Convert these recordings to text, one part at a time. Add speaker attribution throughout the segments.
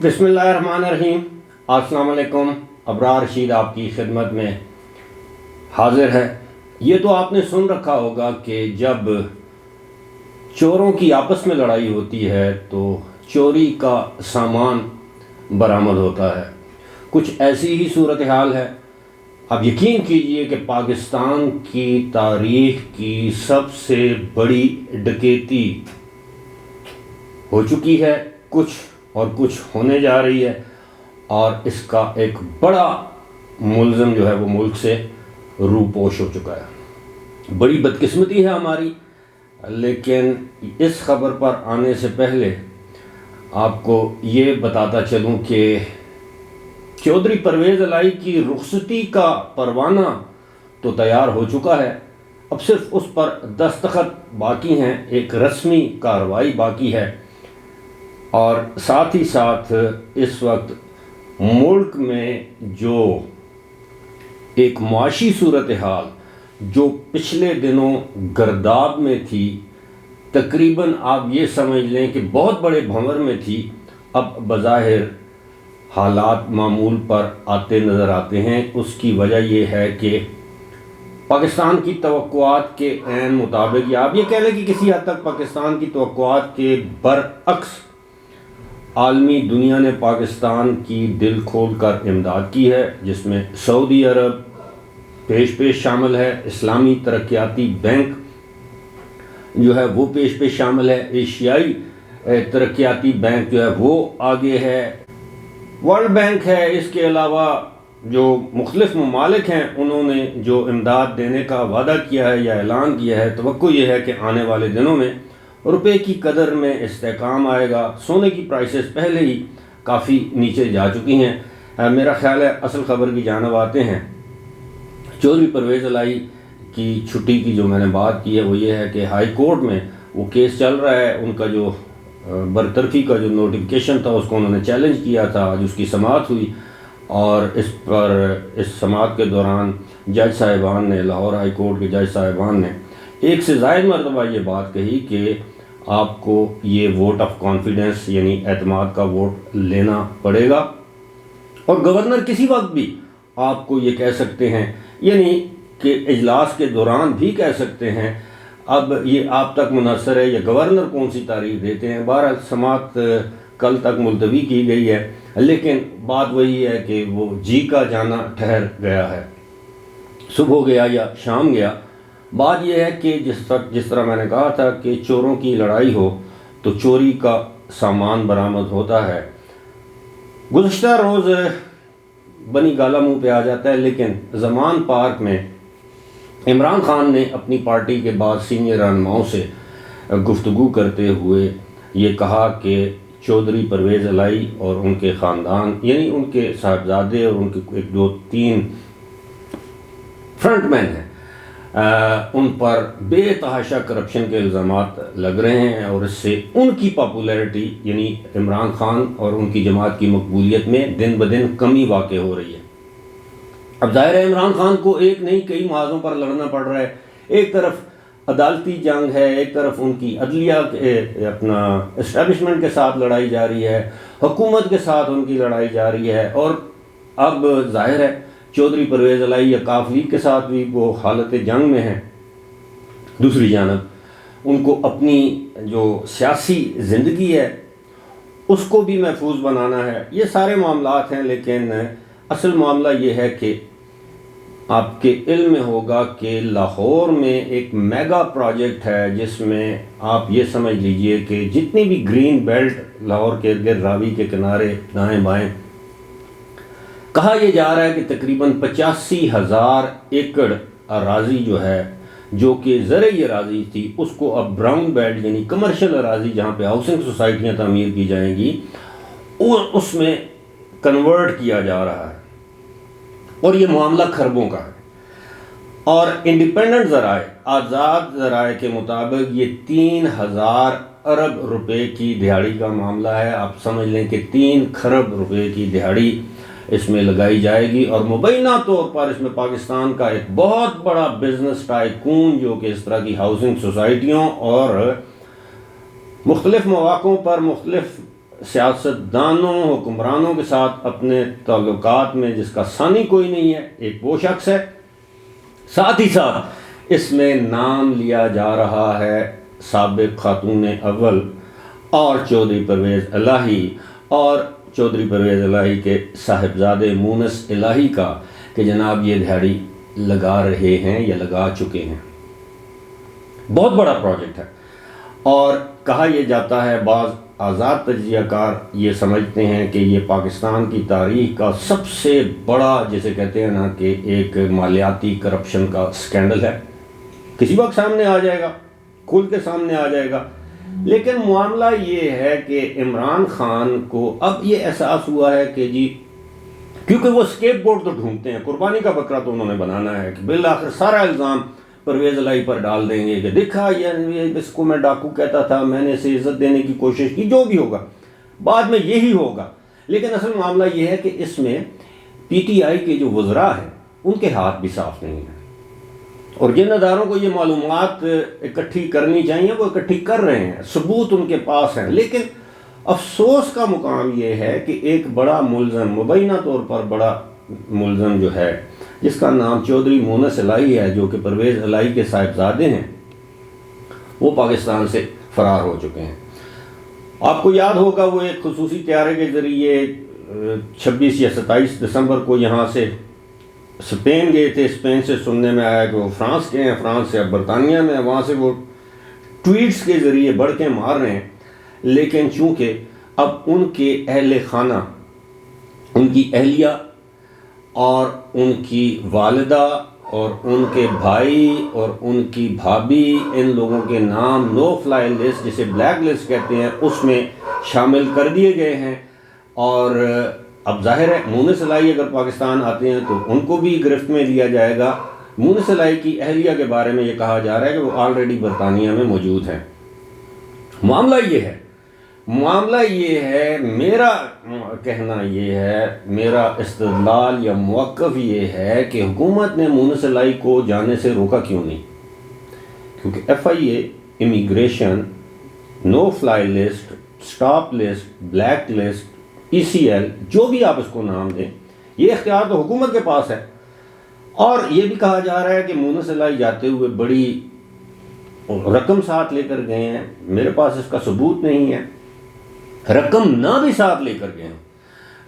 Speaker 1: بسم اللہ الرحمن الرحیم۔ السلام علیکم۔ ابرار رشید آپ کی خدمت میں حاضر ہے۔ یہ تو آپ نے سن رکھا ہوگا کہ جب چوروں کی آپس میں لڑائی ہوتی ہے تو چوری کا سامان برآمد ہوتا ہے۔ کچھ ایسی ہی صورتحال ہے۔ اب یقین کیجئے کہ پاکستان کی تاریخ کی سب سے بڑی ڈکیتی ہو چکی ہے، کچھ ہونے جا رہی ہے، اور اس کا ایک بڑا ملزم جو ہے وہ ملک سے روپوش ہو چکا ہے۔ بڑی بدقسمتی ہے ہماری، لیکن اس خبر پر آنے سے پہلے آپ کو یہ بتاتا چلوں کہ چودھری پرویز الہی کی رخصتی کا پروانہ تو تیار ہو چکا ہے، اب صرف اس پر دستخط باقی ہیں، ایک رسمی کارروائی باقی ہے۔ اور ساتھ ہی ساتھ اس وقت ملک میں جو ایک معاشی صورتحال جو پچھلے دنوں گرداب میں تھی، تقریباً آپ یہ سمجھ لیں کہ بہت بڑے بھنور میں تھی، اب بظاہر حالات معمول پر آتے نظر آتے ہیں۔ اس کی وجہ یہ ہے کہ پاکستان کی توقعات کے عین مطابق، یا آپ یہ کہہ لیں کہ کسی حد تک پاکستان کی توقعات کے برعکس عالمی دنیا نے پاکستان کی دل کھول کر امداد کی ہے، جس میں سعودی عرب پیش شامل ہے، اسلامی ترقیاتی بینک جو ہے وہ پیش شامل ہے، ایشیائی ترقیاتی بینک جو ہے وہ آگے ہے، ورلڈ بینک ہے۔ اس کے علاوہ جو مختلف ممالک ہیں انہوں نے جو امداد دینے کا وعدہ کیا ہے یا اعلان کیا ہے، توقع یہ ہے کہ آنے والے دنوں میں روپے کی قدر میں استحکام آئے گا۔ سونے کی پرائسز پہلے ہی کافی نیچے جا چکی ہیں۔ میرا خیال ہے اصل خبر کی جانب آتے ہیں۔ چودھری پرویز الہی کی چھٹی کی جو میں نے بات کی ہے وہ یہ ہے کہ ہائی کورٹ میں وہ کیس چل رہا ہے، ان کا جو برطرفی کا جو نوٹیفکیشن تھا اس کو انہوں نے چیلنج کیا تھا، آج اس کی سماعت ہوئی، اور اس سماعت کے دوران جج صاحبان نے، لاہور ہائی کورٹ کے جج صاحبان نے ایک سے زائد مرتبہ یہ بات کہی کہ آپ کو یہ ووٹ آف کانفیڈنس یعنی اعتماد کا ووٹ لینا پڑے گا، اور گورنر کسی وقت بھی آپ کو یہ کہہ سکتے ہیں، یعنی کہ اجلاس کے دوران بھی کہہ سکتے ہیں۔ اب یہ آپ تک منحصر ہے یا گورنر کون سی تاریخ دیتے ہیں۔ بہرحال سماعت کل تک ملتوی کی گئی ہے، لیکن بات وہی ہے کہ وہ جی کا جانا ٹھہر گیا ہے، صبح گیا یا شام گیا۔ بات یہ ہے کہ جس طرح میں نے کہا تھا کہ چوروں کی لڑائی ہو تو چوری کا سامان برآمد ہوتا ہے۔ گزشتہ روز بنی گالا منہ پہ آ جاتا ہے، لیکن زمان پارک میں عمران خان نے اپنی پارٹی کے بعد سینئر رہنماؤں سے گفتگو کرتے ہوئے یہ کہا کہ چودھری پرویز الہی اور ان کے خاندان، یعنی ان کے صاحبزادے اور ان کے ایک دو تین فرنٹ مین ہیں، ان پر بے تحاشا کرپشن کے الزامات لگ رہے ہیں، اور اس سے ان کی پاپولیرٹی یعنی عمران خان اور ان کی جماعت کی مقبولیت میں دن بدن کمی واقع ہو رہی ہے۔ اب ظاہر ہے عمران خان کو ایک نہیں کئی محاذوں پر لڑنا پڑ رہا ہے۔ ایک طرف عدالتی جنگ ہے، ایک طرف ان کی عدلیہ اپنا اسٹیبلشمنٹ کے ساتھ لڑائی جاری ہے، حکومت کے ساتھ ان کی لڑائی جاری ہے، اور اب ظاہر ہے چودھری پرویز الہی یا کاف لیگ کے ساتھ بھی وہ حالت جنگ میں ہیں۔ دوسری جانب ان کو اپنی جو سیاسی زندگی ہے اس کو بھی محفوظ بنانا ہے۔ یہ سارے معاملات ہیں، لیکن اصل معاملہ یہ ہے کہ آپ کے علم میں ہوگا کہ لاہور میں ایک میگا پروجیکٹ ہے، جس میں آپ یہ سمجھ لیجئے کہ جتنی بھی گرین بیلٹ لاہور کے ارد راوی کے کنارے دائیں بائیں، کہا یہ جا رہا ہے کہ تقریباً 85,000 ایکڑ اراضی جو ہے، جو کہ زرعی اراضی تھی، اس کو اب براؤن بیلٹ یعنی کمرشل اراضی جہاں پہ ہاؤسنگ سوسائٹیاں تعمیر کی جائیں گی، اور اس میں کنورٹ کیا جا رہا ہے، اور یہ معاملہ خربوں کا ہے۔ اور انڈیپینڈنٹ ذرائع، آزاد ذرائع کے مطابق یہ 3,000 ارب روپے کی دہاڑی کا معاملہ ہے۔ آپ سمجھ لیں کہ 3 کھرب روپے کی دہاڑی اس میں لگائی جائے گی، اور مبینہ طور پر اس میں پاکستان کا ایک بہت بڑا بزنس ٹائکون جو کہ اس طرح کی ہاؤسنگ سوسائٹیوں اور مختلف مواقعوں پر مختلف سیاستدانوں حکمرانوں کے ساتھ اپنے تعلقات میں جس کا ثانی کوئی نہیں ہے، ایک وہ شخص ہے۔ ساتھ ہی ساتھ اس میں نام لیا جا رہا ہے سابق خاتون اول اور چودھری پرویز الہی اور چودھری پرویز الہی کے صاحبزادے مونس الہی کا، کہ جناب یہ دہاڑی لگا رہے ہیں یا لگا چکے ہیں۔ بہت بڑا پروجیکٹ ہے، اور کہا یہ جاتا ہے، بعض آزاد تجزیہ کار یہ سمجھتے ہیں کہ یہ پاکستان کی تاریخ کا سب سے بڑا، جسے کہتے ہیں نا کہ ایک مالیاتی کرپشن کا سکینڈل ہے۔ کسی وقت سامنے آ جائے گا، کھل کے سامنے آ جائے گا، لیکن معاملہ یہ ہے کہ عمران خان کو اب یہ احساس ہوا ہے کہ جی، کیونکہ وہ اسکیپ بورڈ تو ڈھونڈتے ہیں، قربانی کا بکرا تو انہوں نے بنانا ہے کہ بالآخر سارا الزام پرویز الہی پر ڈال دیں گے کہ دیکھا یہ اس کو میں ڈاکو کہتا تھا، میں نے اسے عزت دینے کی کوشش کی، جو بھی ہوگا بعد میں یہی ہوگا۔ لیکن اصل معاملہ یہ ہے کہ اس میں پی ٹی آئی کے جو وزراء ہیں ان کے ہاتھ بھی صاف نہیں ہیں، اور جن اداروں کو یہ معلومات اکٹھی کرنی چاہیے وہ اکٹھی کر رہے ہیں، ثبوت ان کے پاس ہیں۔ لیکن افسوس کا مقام یہ ہے کہ ایک بڑا ملزم، مبینہ طور پر بڑا ملزم جو ہے، جس کا نام چودھری مونس الہی ہے، جو کہ پرویز الہی کے صاحبزادے ہیں، وہ پاکستان سے فرار ہو چکے ہیں۔ آپ کو یاد ہوگا وہ ایک خصوصی طیارے کے ذریعے 26 یا 27 دسمبر کو یہاں سے اسپین گئے تھے۔ اسپین سے سننے میں آیا کہ وہ فرانس گئے ہیں، فرانس سے اب برطانیہ میں، وہاں سے وہ ٹویٹس کے ذریعے بڑھ کے مار رہے ہیں۔ لیکن چونکہ اب ان کے اہل خانہ، ان کی اہلیہ اور ان کی والدہ اور ان کے بھائی اور ان کی بھابھی، ان لوگوں کے نام نو فلائی لسٹ، جسے بلیک لسٹ کہتے ہیں، اس میں شامل کر دیے گئے ہیں۔ اور اب ظاہر ہے مونس الہی اگر پاکستان آتے ہیں تو ان کو بھی گرفت میں لیا جائے گا۔ مونس الہی کی اہلیہ کے بارے میں یہ کہا جا رہا ہے کہ وہ آلریڈی برطانیہ میں موجود ہیں۔ معاملہ یہ ہے، میرا کہنا یہ ہے، میرا استدلال یا موقف یہ ہے کہ حکومت نے مونس الہی کو جانے سے روکا کیوں نہیں؟ کیونکہ F I A, immigration, no fly list, stop list, black list, E C L, جو بھی آپ اس کو نام دیں، یہ اختیار تو حکومت کے پاس ہے۔ اور یہ بھی کہا جا رہا ہے کہ مونس الہی جاتے ہوئے بڑی رقم ساتھ لے کر گئے ہیں، میرے پاس اس کا ثبوت نہیں ہے، رقم نہ بھی ساتھ لے کر گئے ہیں،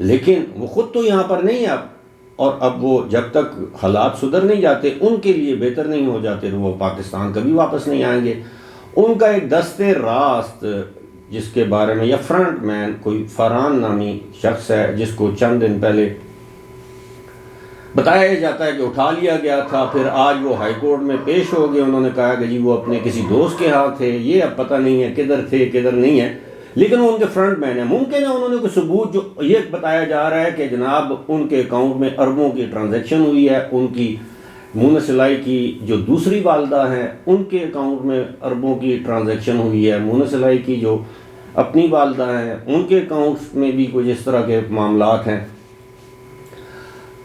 Speaker 1: لیکن وہ خود تو یہاں پر نہیں اب، اور اب وہ جب تک حالات سدھر نہیں جاتے، ان کے لیے بہتر نہیں ہو جاتے، تو وہ پاکستان کبھی واپس نہیں آئیں گے۔ ان کا ایک دستے راست، جس کے بارے میں، یا فرنٹ مین، کوئی فرحان نامی شخص ہے، جس کو چند دن پہلے بتایا جاتا ہے کہ اٹھا لیا گیا تھا، پھر آج وہ ہائی کورٹ میں پیش ہو گئے، انہوں نے کہا کہ جی وہ اپنے کسی دوست کے ہاتھ تھے، یہ اب پتہ نہیں ہے کدھر تھے کدھر نہیں ہے، لیکن وہ ان کے فرنٹ مین ہیں۔ ممکن ہے انہوں نے کوئی ثبوت، جو یہ بتایا جا رہا ہے کہ جناب ان کے اکاؤنٹ میں اربوں کی ٹرانزیکشن ہوئی ہے، ان کی مونس الہی کی جو دوسری والدہ ہیں ان کے اکاؤنٹ میں اربوں کی ٹرانزیکشن ہوئی ہے، مونس الہی کی جو اپنی والدہ ہیں ان کے اکاؤنٹس میں بھی کچھ اس طرح کے معاملات ہیں۔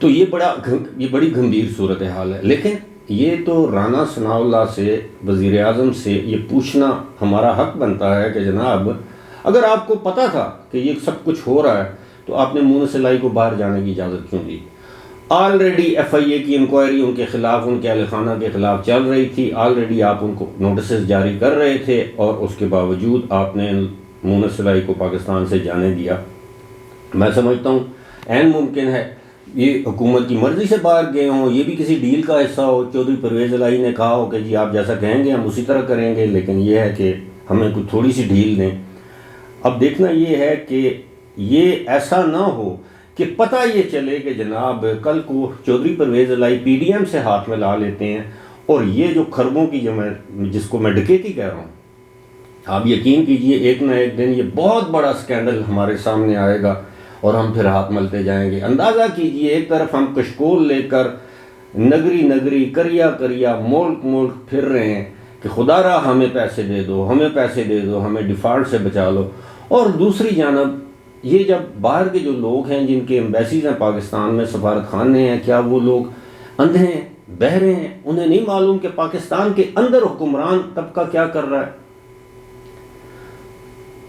Speaker 1: تو یہ بڑی گھمبیر صورتحال ہے۔ لیکن یہ تو رانا ثناء اللہ سے، وزیر اعظم سے یہ پوچھنا ہمارا حق بنتا ہے کہ جناب اگر آپ کو پتہ تھا کہ یہ سب کچھ ہو رہا ہے تو آپ نے مونس الہی کو باہر جانے کی اجازت کیوں دی؟ آلریڈی ایف آئی اے کی انکوائری ان کے خلاف، ان کے اہل خانہ کے خلاف چل رہی تھی، آلریڈی آپ ان کو نوٹسز جاری کر رہے تھے، اور اس کے باوجود آپ نے مونس الہی کو پاکستان سے جانے دیا۔ میں سمجھتا ہوں عین ممکن ہے یہ حکومت کی مرضی سے باہر گئے ہوں، یہ بھی کسی ڈیل کا حصہ ہو، چودھری پرویز الہی نے کہا ہو کہ جی آپ جیسا کہیں گے ہم اسی طرح کریں گے، لیکن یہ ہے کہ ہمیں کوئی تھوڑی سی ڈھیل دیں۔ اب دیکھنا یہ ہے کہ یہ ایسا نہ ہو کہ پتہ یہ چلے کہ جناب کل کو چودھری پرویز الہی پی ڈی ایم سے ہاتھ میں لا لیتے ہیں، اور یہ جو خربوں کی جس کو میں ڈکیتی کہہ رہا ہوں، آپ یقین کیجئے ایک نہ ایک دن یہ بہت بڑا سکینڈل ہمارے سامنے آئے گا اور ہم پھر ہاتھ ملتے جائیں گے۔ اندازہ کیجئے ایک طرف ہم کشکول لے کر نگری نگری، کریا کریا، ملک ملک پھر رہے ہیں کہ خدا را ہمیں پیسے دے دو، ہمیں پیسے دے دو، ہمیں ڈیفالٹ سے بچا لو، اور دوسری جانب یہ جب باہر کے جو لوگ ہیں جن کے ایمبیسیز ہیں پاکستان میں، سفارت خانے ہیں، کیا وہ لوگ اندھے ہیں، بہرے ہیں؟ انہیں نہیں معلوم کہ پاکستان کے اندر حکمران طبقہ کیا کر رہا ہے؟